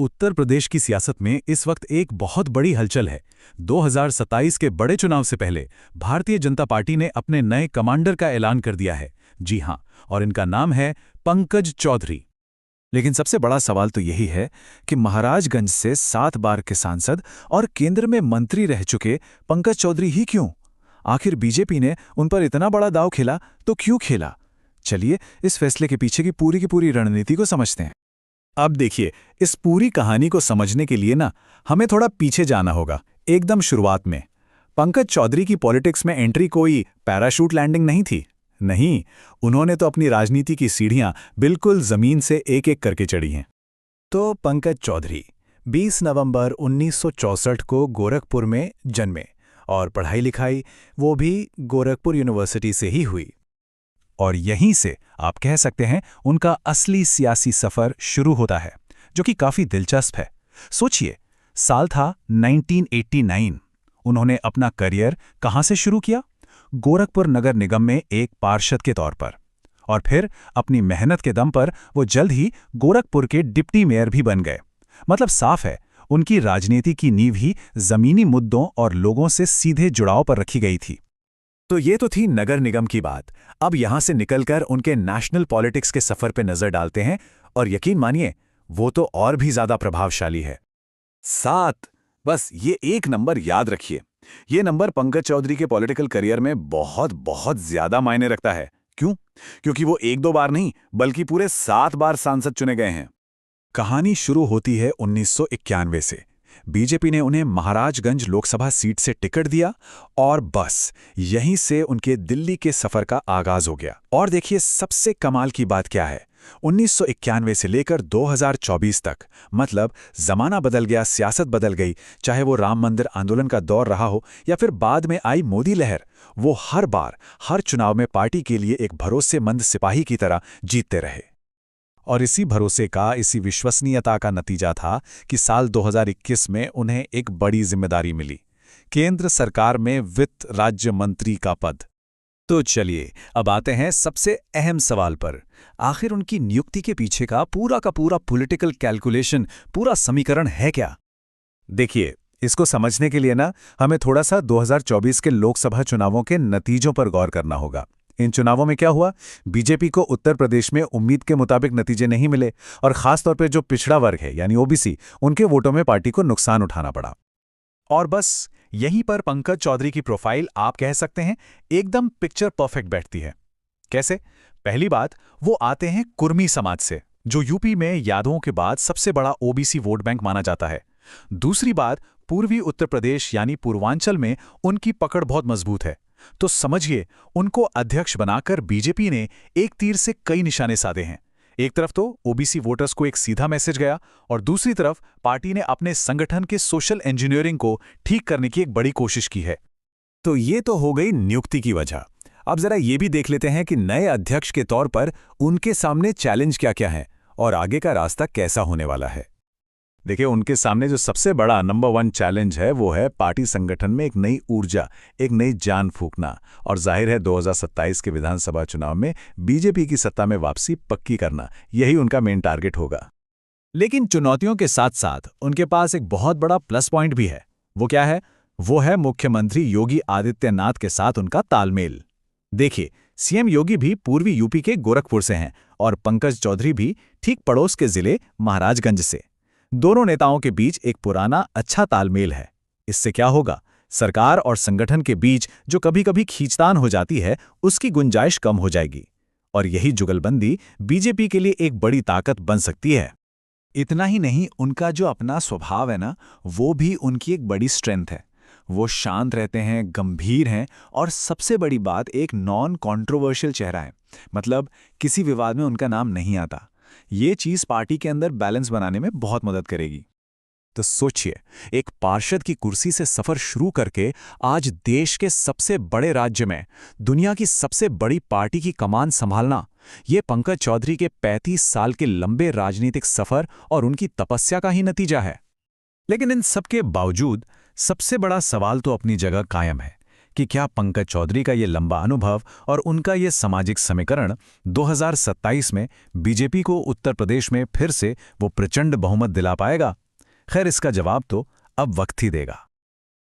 उत्तर प्रदेश की सियासत में इस वक्त एक बहुत बड़ी हलचल है। 2027 के बड़े चुनाव से पहले भारतीय जनता पार्टी ने अपने नए कमांडर का ऐलान कर दिया है। जी हां, और इनका नाम है पंकज चौधरी। लेकिन सबसे बड़ा सवाल तो यही है कि महाराजगंज से 7 बार के सांसद और केंद्र में मंत्री रह चुके पंकज चौधरी ही क्यों? आखिर बीजेपी ने उन पर इतना बड़ा दांव खेला तो क्यों खेला? चलिए इस फैसले के पीछे की पूरी रणनीति को समझते हैं। अब देखिए, इस पूरी कहानी को समझने के लिए हमें थोड़ा पीछे जाना होगा, एकदम शुरुआत में। पंकज चौधरी की पॉलिटिक्स में एंट्री कोई पैराशूट लैंडिंग नहीं थी। नहीं, उन्होंने तो अपनी राजनीति की सीढ़ियां बिल्कुल जमीन से एक एक करके चढ़ी हैं। तो पंकज चौधरी 20 नवंबर 1964 को गोरखपुर में जन्मे और पढ़ाई लिखाई वो भी गोरखपुर यूनिवर्सिटी से ही हुई। और यहीं से आप कह सकते हैं उनका असली सियासी सफर शुरू होता है, जो कि काफी दिलचस्प है। सोचिए, साल था 1989। उन्होंने अपना करियर कहां से शुरू किया? गोरखपुर नगर निगम में एक पार्षद के तौर पर। और फिर अपनी मेहनत के दम पर वो जल्द ही गोरखपुर के डिप्टी मेयर भी बन गए। मतलब साफ है, उनकी राजनीति की नींव ही जमीनी मुद्दों और लोगों से सीधे जुड़ाव पर रखी गई थी। तो ये तो थी नगर निगम की बात। अब यहां से निकलकर उनके नेशनल पॉलिटिक्स के सफर पे नजर डालते हैं, और यकीन मानिए वो तो और भी ज्यादा प्रभावशाली है। 7, बस ये एक नंबर याद रखिए। ये नंबर पंकज चौधरी के पॉलिटिकल करियर में बहुत बहुत ज्यादा मायने रखता है। क्यों? क्योंकि वो 1-2 बार नहीं, बल्कि पूरे 7 बार सांसद चुने गए हैं। कहानी शुरू होती है 1991 से। बीजेपी ने उन्हें महाराजगंज लोकसभा सीट से टिकट दिया और बस यहीं से उनके दिल्ली के सफर का आगाज हो गया। और देखिए सबसे कमाल की बात क्या है, 1991 से लेकर 2024 तक, मतलब जमाना बदल गया, सियासत बदल गई। चाहे वो राम मंदिर आंदोलन का दौर रहा हो या फिर बाद में आई मोदी लहर, वो हर बार हर चुनाव में पार्टी के लिए एक भरोसेमंद सिपाही की तरह जीतते रहे। और इसी भरोसे का, इसी विश्वसनीयता का नतीजा था कि साल 2021 में उन्हें एक बड़ी जिम्मेदारी मिली, केंद्र सरकार में वित्त राज्य मंत्री का पद। तो चलिए अब आते हैं सबसे अहम सवाल पर। आखिर उनकी नियुक्ति के पीछे का पूरा पॉलिटिकल कैलकुलेशन, पूरा समीकरण है क्या? देखिए, इसको समझने के लिए हमें थोड़ा सा 2024 के लोकसभा चुनावों के नतीजों पर गौर करना होगा। इन चुनावों में क्या हुआ? बीजेपी को उत्तर प्रदेश में उम्मीद के मुताबिक नतीजे नहीं मिले, और खासतौर पर जो पिछड़ा वर्ग है यानी ओबीसी, उनके वोटों में पार्टी को नुकसान उठाना पड़ा। और बस यहीं पर पंकज चौधरी की प्रोफाइल, आप कह सकते हैं, एकदम पिक्चर परफेक्ट बैठती है। कैसे? पहली बात, वो आते हैं कुर्मी समाज से, जो यूपी में यादवों के बाद सबसे बड़ा ओबीसी वोट बैंक माना जाता है। दूसरी बात, पूर्वी उत्तर प्रदेश यानी पूर्वांचल में उनकी पकड़ बहुत मजबूत है। तो समझिए, उनको अध्यक्ष बनाकर बीजेपी ने एक तीर से कई निशाने साधे हैं। एक तरफ तो ओबीसी वोटर्स को एक सीधा मैसेज गया, और दूसरी तरफ पार्टी ने अपने संगठन के सोशल इंजीनियरिंग को ठीक करने की एक बड़ी कोशिश की है। तो ये तो हो गई नियुक्ति की वजह। अब जरा ये भी देख लेते हैं कि नए अध्यक्ष के तौर पर उनके सामने चैलेंज क्या-क्या है और आगे का रास्ता कैसा होने वाला है। देखिए, उनके सामने जो सबसे बड़ा नंबर 1 चैलेंज है वो है पार्टी संगठन में एक नई ऊर्जा, एक नई जान फूंकना, और जाहिर है 2027 के विधानसभा चुनाव में बीजेपी की सत्ता में वापसी पक्की करना, यही उनका मेन टारगेट होगा। लेकिन चुनौतियों के साथ साथ उनके पास एक बहुत बड़ा प्लस पॉइंट भी है। वो क्या है? वो है मुख्यमंत्री योगी आदित्यनाथ के साथ उनका तालमेल। देखिए, सीएम योगी भी पूर्वी यूपी के गोरखपुर से हैं और पंकज चौधरी भी ठीक पड़ोस के जिले महाराजगंज से। दोनों नेताओं के बीच एक पुराना अच्छा तालमेल है। इससे क्या होगा? सरकार और संगठन के बीच जो कभी-कभी खींचतान हो जाती है, उसकी गुंजाइश कम हो जाएगी, और यही जुगलबंदी बीजेपी के लिए एक बड़ी ताकत बन सकती है। इतना ही नहीं, उनका जो अपना स्वभाव है वो भी उनकी एक बड़ी स्ट्रेंथ है। वो शांत रहते हैं, गंभीर हैं, और सबसे बड़ी बात, एक नॉन कॉन्ट्रोवर्शियल चेहरा है। मतलब किसी विवाद में उनका नाम नहीं आता। ये चीज पार्टी के अंदर बैलेंस बनाने में बहुत मदद करेगी। तो सोचिए, एक पार्षद की कुर्सी से सफर शुरू करके आज देश के सबसे बड़े राज्य में दुनिया की सबसे बड़ी पार्टी की कमान संभालना, ये पंकज चौधरी के 35 साल के लंबे राजनीतिक सफर और उनकी तपस्या का ही नतीजा है। लेकिन इन सब के बावजूद सबसे बड़ा सवाल तो अपनी जगह कायम है कि क्या पंकज चौधरी का ये लंबा अनुभव और उनका ये सामाजिक समीकरण 2027 में बीजेपी को उत्तर प्रदेश में फिर से वो प्रचंड बहुमत दिला पाएगा? खैर, इसका जवाब तो अब वक्त ही देगा।